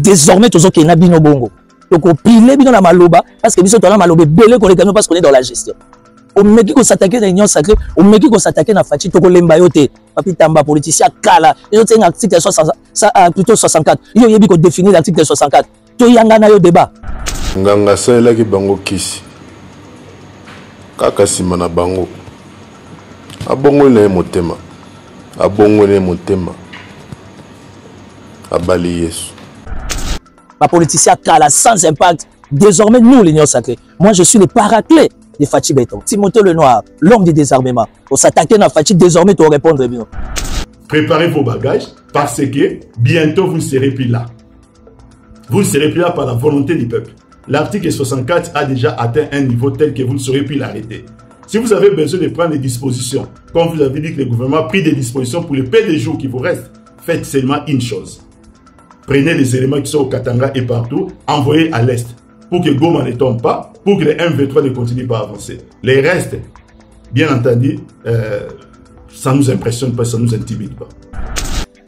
désormais tous qui na bino bongo donc pile bino na maloba parce que biso to na maloba belé qu'on est parce qu'on est dans la gestion on me qui ko s'attaquer na union sacrée on me qui ko s'attaquer na Fachi to ko lemba yote papi tamba politicien kala yo tenga article 64 yo yebi ko définir l'article 64 to yanga na yo débat nganga sala ki bango kisi kaka sima na bango abongo na motema abongo na motema abali Yesu ma politicien kala sans impact désormais nous l'union sacrée moi je suis le paraclet de Fachi Béton Timothée le Noir l'homme du désarmement pour s'attaquer à Fachi désormais pour répondre bien préparez vos bagages parce que bientôt vous ne serez plus là vous ne serez plus là par la volonté du peuple. L'article 64 a déjà atteint un niveau tel que vous ne saurez plus l'arrêter. Si vous avez besoin de prendre des dispositions, comme vous avez dit que le gouvernement a pris des dispositions pour le peu de jours qui vous restent, faites seulement une chose. Prenez les éléments qui sont au Katanga et partout, envoyez à l'Est, pour que Goma ne tombe pas, pour que les M23 ne continuent pas à avancer. Les restes, bien entendu, ça ne nous impressionne pas, ça ne nous intimide pas.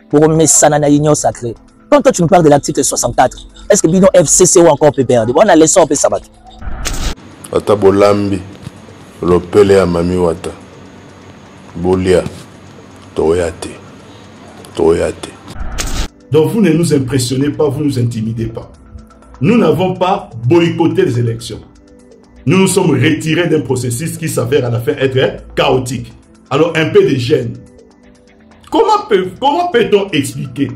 Pour mettre ça dans l'union sacrée, quand toi tu nous parles de l'article 64, est-ce que Bino FCC ou encore peut perdre? On a laissé un peu sabat. Ata bolambi, lopele ya mami wata, bolia, toyate. Donc vous ne nous impressionnez pas, vous ne nous intimidez pas. Nous n'avons pas boycotté les élections. Nous nous sommes retirés d'un processus qui s'avère à la fin être chaotique. Alors un peu de gêne. Comment peut-on expliquer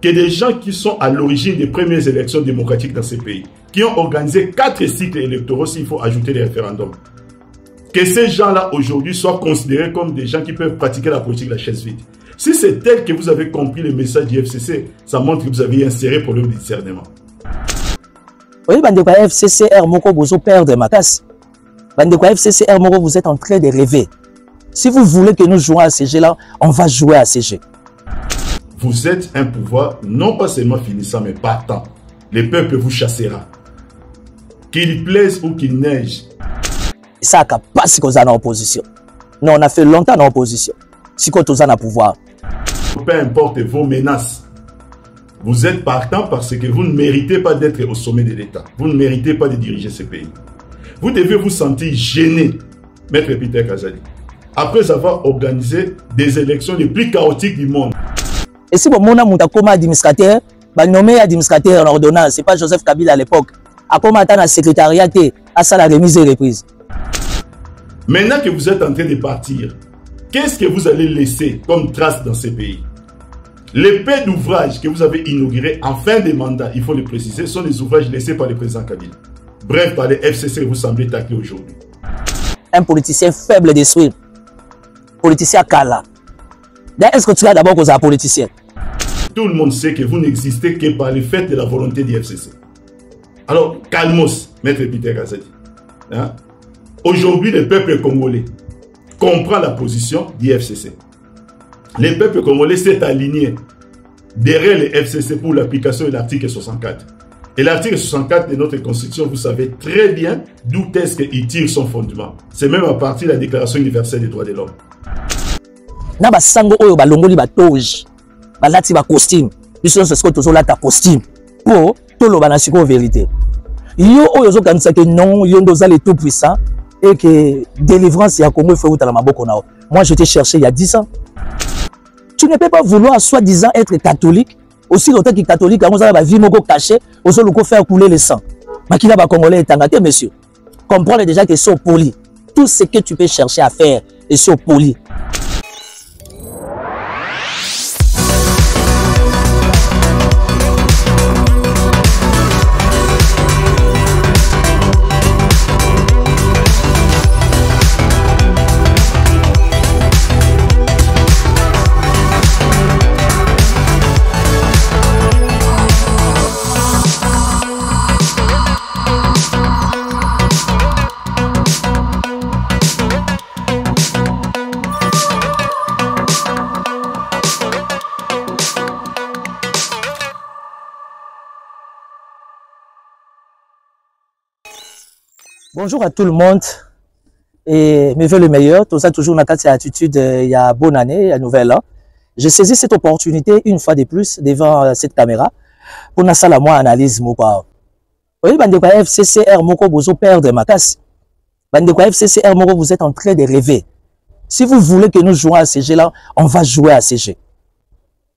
que des gens qui sont à l'origine des premières élections démocratiques dans ces pays, qui ont organisé 4 cycles électoraux, s'il faut ajouter les référendums, que ces gens-là aujourd'hui soient considérés comme des gens qui peuvent pratiquer la politique de la chaise vide? Si c'est tel que vous avez compris le message du FCC, ça montre que vous avez un sérieux problème de discernement. Oui, Bandeko FCCR, Moko, vous perdre ma casse. Bandeko FCCR, Moko, vous êtes en train de rêver. Si vous voulez que nous jouions à ces jeux-là, on va jouer à ces jeux. Vous êtes un pouvoir non pas seulement finissant, mais partant. Le peuple vous chassera. Qu'il plaise ou qu'il neige. Ça n'a pas si qu'on est en opposition. Non, on a fait longtemps en opposition. Si qu'on est en pouvoir. Peu importe vos menaces. Vous êtes partant parce que vous ne méritez pas d'être au sommet de l'État. Vous ne méritez pas de diriger ce pays. Vous devez vous sentir gêné, Maître Peter Kazali, après avoir organisé des élections les plus chaotiques du monde. Et si mon monde a comme administrateur, nommé administrateur en ordonnance, c'est pas Joseph Kabila à l'époque, a comme atteint la secrétariat à ça la remise et reprise. Maintenant que vous êtes en train de partir, qu'est-ce que vous allez laisser comme trace dans ces pays? Les peu d'ouvrages que vous avez inaugurés en fin de mandat, il faut le préciser, sont des ouvrages laissés par le président Kabila. Bref, par les FCC, vous semblez tacler aujourd'hui. Un politicien faible d'esprit, politicien kala. Est-ce que tu as d'abord cause un politicien? Tout le monde sait que vous n'existez que par le fait de la volonté du FCC. Alors, calmos, Maître Peter Kazali. Hein? Aujourd'hui, le peuple congolais comprend la position du FCC. Le peuple congolais s'est aligné derrière le FCC pour l'application de l'article 64. Et l'article 64 de notre Constitution, vous savez très bien d'où est-ce qu'il tire son fondement. C'est même à partir de la Déclaration universelle des droits de l'homme. Na ba sango oyo ba longoli ba toge ba lati ba costume biso c'est ce que tozo lata costume pour to lo ba na siko vérité yo oyo zo kanisa que non yo ndoza le tout puissant et que délivrance ya Congo il faut utala maboko nao. Moi je t'ai cherché il y a 10 ans. Tu ne peux pas vouloir soi-disant être catholique aussi longtemps que catholique on va vie moko caché aussi le faire couler le sang. Makila ba congolais tangate monsieur. Comprendre déjà que c'est poli. Tout ce que tu peux chercher à faire est sur poli. Bonjour à tout le monde et mes vœux le meilleur. Tout ça toujours dans cette attitude. Il y a bonne année, il y a nouvelle an. Je saisis cette opportunité une fois de plus devant cette caméra pour na sala moi analyse moko awa. Oui, bande kwa FCCR moko bozo perdre makasi. Bande kwa FCCR moko vous êtes en train de rêver. Si vous voulez que nous jouions à CG là, on va jouer à CG.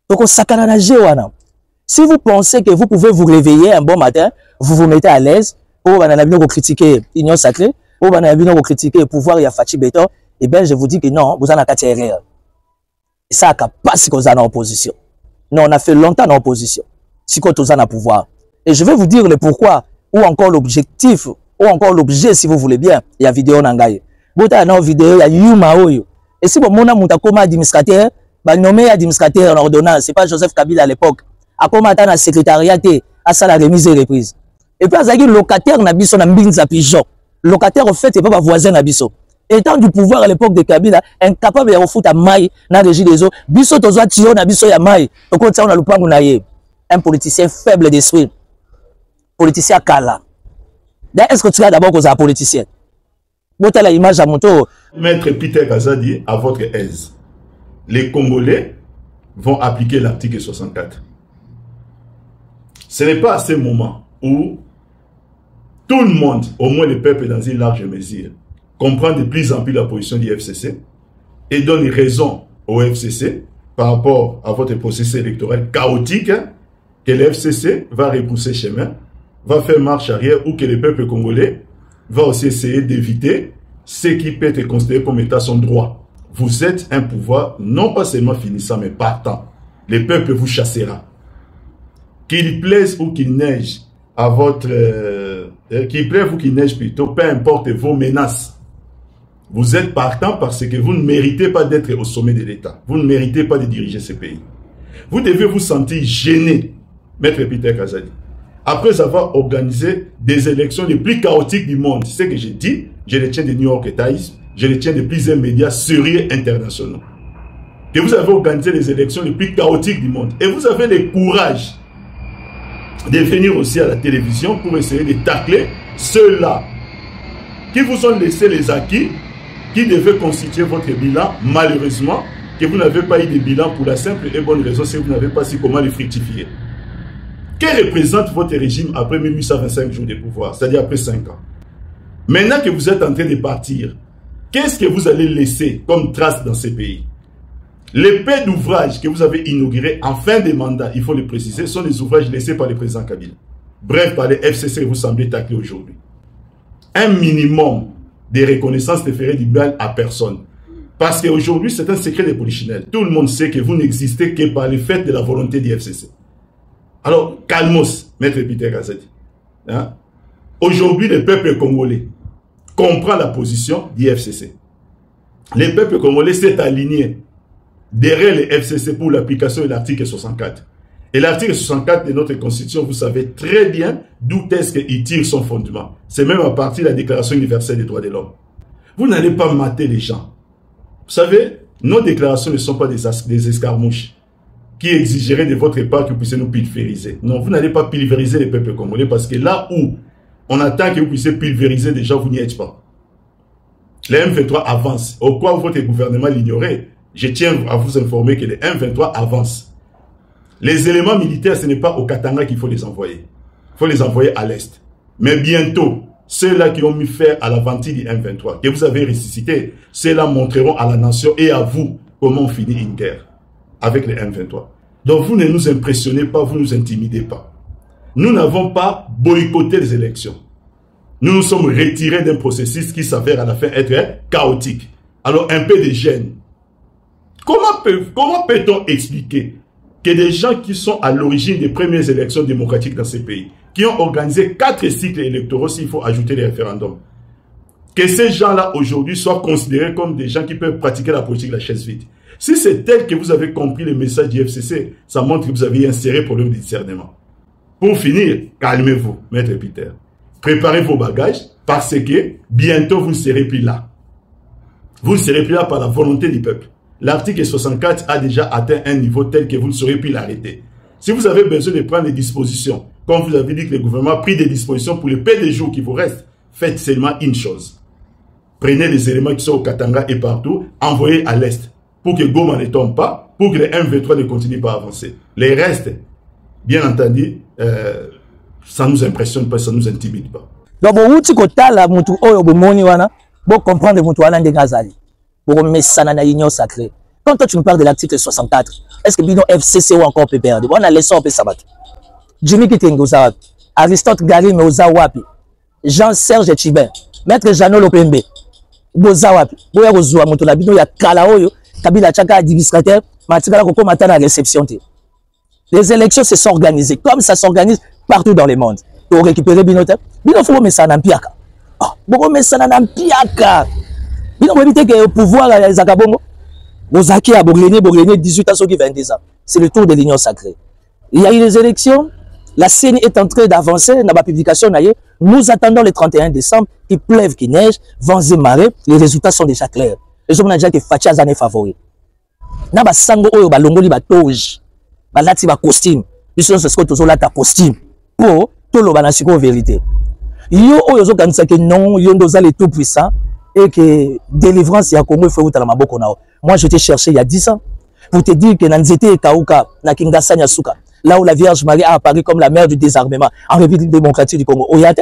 Donc sakana na jeu wana. Si vous pensez que vous pouvez vous réveiller un bon matin, vous vous mettez à l'aise, pour critiquer l'Union sacrée, pour critiquer le pouvoir et Fachi Beton, eh bien je vous dis que non, vous en avez qu'à erreur. Et ça n'a pas si vous êtes en opposition. Non, on a fait longtemps en opposition. Si vous êtes en pouvoir. Et je vais vous dire le pourquoi, ou encore l'objectif, ou encore l'objet si vous voulez bien. Il y a vidéo nangaye. Vous avez une vidéo, il y a Yuma Oyo. Et si vous avez comme administrateur, vous nommé administrateur en ordonnance, c'est pas Joseph Kabila à l'époque. À comment attendre la secrétariat à ça la remise et reprise. Et puis, il y a locataire Nabiso Nambinza Pigeon. Locataire, en fait, c'est pas voisin Nabiso. Étant du pouvoir à l'époque de Kabila, incapable de foutre à maille dans la régie des eaux. Biso tozoa tio Nabiso ya maille. Donc, on a le plan un politicien faible d'esprit. Politicien kala. Est-ce que tu as d'abord cause un politicien? Vous avez l'image à mon tour. Maître Peter Kazadi, à votre aise. Les Congolais vont appliquer l'article 64. Ce n'est pas à ce moment où tout le monde, au moins le peuple dans une large mesure, comprend de plus en plus la position du FCC et donne raison au FCC par rapport à votre processus électoral chaotique que le FCC va repousser chemin, va faire marche arrière ou que le peuple congolais va aussi essayer d'éviter ce qui peut être considéré comme état son droit. Vous êtes un pouvoir non pas seulement finissant mais partant. Le peuple vous chassera. Qu'il plaise ou qu'il neige à votre... qu'il pleuve ou qu'il neige plutôt, peu importe vos menaces. Vous êtes partant parce que vous ne méritez pas d'être au sommet de l'État. Vous ne méritez pas de diriger ce pays. Vous devez vous sentir gêné, Maître Peter Kazadi, après avoir organisé des élections les plus chaotiques du monde. C'est ce que j'ai dit, je le tiens de New York Times, je le tiens de plusieurs médias sérieux internationaux. Que vous avez organisé les élections les plus chaotiques du monde. Et vous avez le courage de venir aussi à la télévision pour essayer de tacler ceux-là qui vous ont laissé les acquis, qui devaient constituer votre bilan, malheureusement, que vous n'avez pas eu de bilan pour la simple et bonne raison, c'est que vous n'avez pas su comment les fructifier. Que représente votre régime après 1825 jours de pouvoir, c'est-à-dire après 5 ans? Maintenant que vous êtes en train de partir, qu'est-ce que vous allez laisser comme trace dans ces pays? Les peu d'ouvrages que vous avez inaugurés en fin de mandat, il faut le préciser, sont des ouvrages laissés par le président Kabila. Bref, par les FCC, vous semblez tacler aujourd'hui. Un minimum de reconnaissance ne ferait du mal à personne. Parce qu'aujourd'hui, c'est un secret de polichinelle. Tout le monde sait que vous n'existez que par le fait de la volonté du FCC. Alors, calmos, Maître Peter Kazadi. Hein? Aujourd'hui, le peuple congolais comprend la position du FCC. Le peuple congolais s'est aligné derrière les FCC pour l'application de l'article 64. Et l'article 64 de notre Constitution, vous savez très bien d'où est-ce qu'il tire son fondement. C'est même à partir de la Déclaration universelle des droits de l'homme. Vous n'allez pas mater les gens. Vous savez, nos déclarations ne sont pas des escarmouches qui exigeraient de votre part que vous puissiez nous pulvériser. Non, vous n'allez pas pulvériser les peuples congolais parce que là où on attend que vous puissiez pulvériser des gens, vous n'y êtes pas. Les M23 avancent. Au quoi votre gouvernement l'ignorait? Je tiens à vous informer que les M23 avancent. Les éléments militaires, ce n'est pas au Katanga qu'il faut les envoyer. Il faut les envoyer à l'Est. Mais bientôt, ceux-là qui ont mis fer à l'aventure du M23, que vous avez ressuscité, ceux-là montreront à la nation et à vous comment on finit une guerre avec les M23. Donc vous ne nous impressionnez pas, vous ne nous intimidez pas. Nous n'avons pas boycotté les élections. Nous nous sommes retirés d'un processus qui s'avère à la fin être chaotique. Alors un peu de gêne. Comment peut-on expliquer que des gens qui sont à l'origine des premières élections démocratiques dans ces pays, qui ont organisé 4 cycles électoraux, s'il faut ajouter les référendums, que ces gens-là aujourd'hui soient considérés comme des gens qui peuvent pratiquer la politique de la chaise vide? Si c'est tel que vous avez compris le message du FCC, ça montre que vous avez un sérieux problème de discernement. Pour finir, calmez-vous, Maître Peter. Préparez vos bagages parce que bientôt vous ne serez plus là. Vous ne serez plus là par la volonté du peuple. L'article 64 a déjà atteint un niveau tel que vous ne saurez plus l'arrêter. Si vous avez besoin de prendre des dispositions, comme vous avez dit que le gouvernement a pris des dispositions pour les peu de jours qui vous restent, faites seulement une chose. Prenez les éléments qui sont au Katanga et partout, envoyez à l'Est, pour que Goma ne tombe pas, pour que les M23 ne continuent pas à avancer. Les restes, bien entendu, ça ne nous impressionne pas, ça ne nous intimide pas. Donc, vous kotala mutu oyo bomoni wana, bon comprendre mutu wana ndenge azali. Bon mesana na union sacrée. Quand toi tu me parles de l'article 64, est-ce que bino FCC ou encore peut perdre? On a laissé un peu sabat. Jimmy Kitengo Zawap, Aristote Gary Meozawapi, Jean-Serge Chibin, Maître Jeannot Lopembe, Bozawapi, Boya Rozoa Motola bino ya kala oyo, Kabila Chaka administrateur, Matikala Koko Matana réception. Les élections se sont organisées comme ça s'organise partout dans le monde. Pour récupérer Binote, Bino faut mettre ça dans Piaka. Ah, beaucoup mettre ça dans Piaka. Bino faut éviter que le pouvoir à Zakabongo, Bozaki a Bourgléné, 18 ans, 22 ans. C'est le tour de l'union sacrée. Il y a eu les élections, la CENI est en train d'avancer dans la publication. Nous attendons le 31 décembre, qu'il pleuve, qu'il neige, vents et marées, les résultats sont déjà clairs. Les hommes ont déjà été Fatia Zane favoris. Naba sango oyo balongoli ba toge, balati ba costume, biso ce que tozo lata costume. Pour tolo banasiko vérité. Yo oyo zo kanisa que non, yo ndoza le tout puissant et que délivrance ya Congo faut utala maboko nao. Moi je t'ai cherché il y a 10 ans pour te dire que Nanzete et Kauka na Kinshasa Nyasuka, là où la Vierge Marie a apparu comme la mère du désarmement en République démocratique du Congo. Oyate,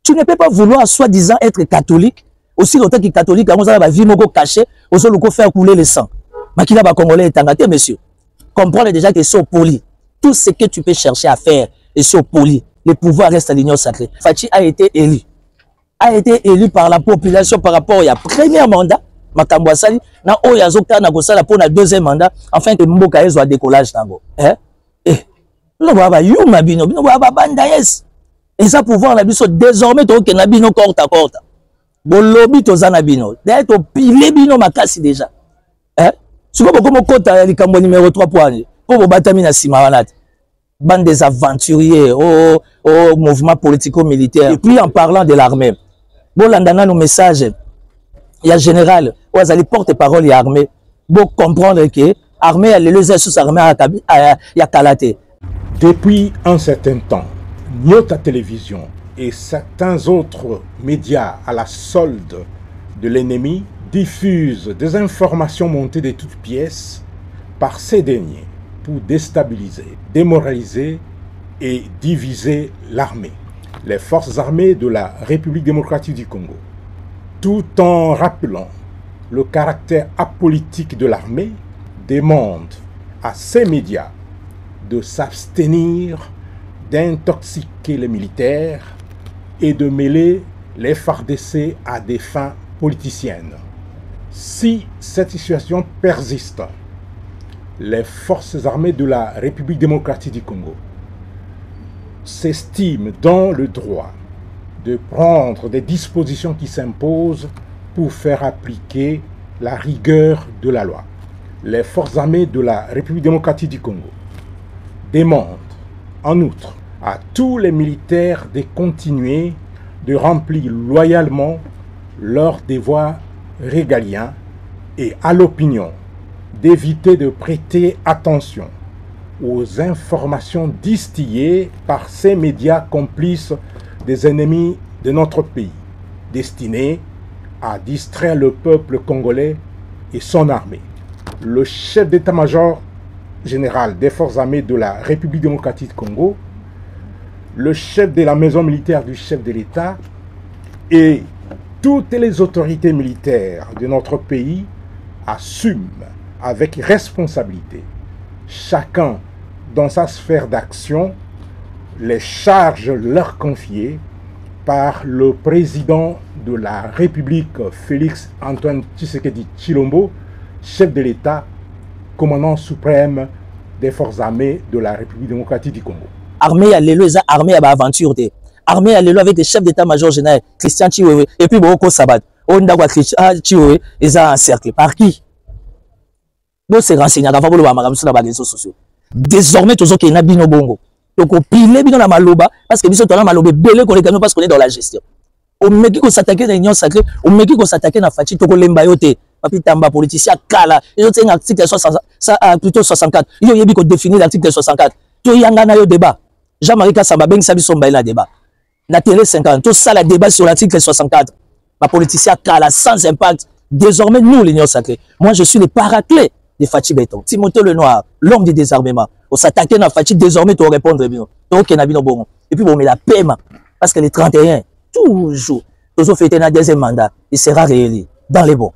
tu ne peux pas vouloir soi-disant être catholique aussi longtemps que catholique, on a vie moko caché, on a faire couler le sang. Makila ba Congolais est engagé, monsieur. Comprendre déjà que c'est poli. Tout ce que tu peux chercher à faire est sur poli. Le pouvoir reste à l'union sacrée. Fachi a été élu. A été élu par la population par rapport au premier mandat. Makambo Sali, na Oyazoka na Gosala pour le deuxième mandat, afin que Mboka soit décollage tango. Hein? Eh, nous va yuma bino, nous va bandayes. Et ça pouvoir la biso désormais to ke na bino korta korta. Bolobi to zana bino. D'ailleurs to pile bino makasi déjà. Hein? Si vous avez kota likambo numéro 3 pour vous batami na simawanat. Bande des aventuriers au mouvement politico-militaire. Et puis en parlant de l'armée, bon landana nos messages. Il y a général, ou les porte-parole et armée, pour comprendre que l'armée, elle est les sous armée à Kalate. Depuis un certain temps, Nyota Télévision et certains autres médias à la solde de l'ennemi diffusent des informations montées de toutes pièces par ces derniers pour déstabiliser, démoraliser et diviser l'armée, les forces armées de la République démocratique du Congo. Tout en rappelant le caractère apolitique de l'armée, demande à ces médias de s'abstenir d'intoxiquer les militaires et de mêler les FARDC à des fins politiciennes. Si cette situation persiste, les forces armées de la République démocratique du Congo s'estiment dans le droit de prendre des dispositions qui s'imposent pour faire appliquer la rigueur de la loi. Les forces armées de la République démocratique du Congo demandent en outre à tous les militaires de continuer de remplir loyalement leurs devoirs régaliens et à l'opinion d'éviter de prêter attention aux informations distillées par ces médias complices des ennemis de notre pays, destinés à distraire le peuple congolais et son armée. Le chef d'état-major général des forces armées de la République démocratique du Congo, le chef de la maison militaire du chef de l'État et toutes les autorités militaires de notre pays assument avec responsabilité, chacun dans sa sphère d'action, les charges leur confiées par le président de la République, Félix Antoine Tshisekedi Tshilombo, chef de l'État, commandant suprême des forces armées de la République démocratique du Congo. Armée à l'élo, armée à l'aventure. Armée à l'élo avec des chefs d'état-major général, Christian Chiwewe, et puis Boko Sabat. On a Christian Chiwewe, ils ont encerclé. Par qui? Bon, c'est renseigné, avant de voir sur les réseaux sociaux. Désormais, tous ceux qui ont bino bongo. Donc, on pile bino na maloba, parce que biso tona maloba belé qu'on est parce qu'on est dans la gestion. On met qui qu'on s'attaquer dans l'union sacrée, on met qui qu'on s'attaquer dans Fachi, toko lembayote. Papi Tamba, politicien, Kala, ils ont un article 64. Ils ont bien défini l'article 64. Tout y a un débat. Jean-Marie Kassamba, ben sabi son bail débat. La télé 50, tout ça, le débat sur l'article 64. Ma politicien, Kala, sans impact. Désormais, nous, l'union sacrée. Moi, je suis le paraclet de Fachi Beton. Timothée Lenoir, l'homme du désarmement. On s'attaquait à Fachi, désormais, tu répondre bien. Donc, et puis, on met la paiement. Parce que les 31, toujours, toujours fêté un deuxième mandat, il sera réélu dans les bons.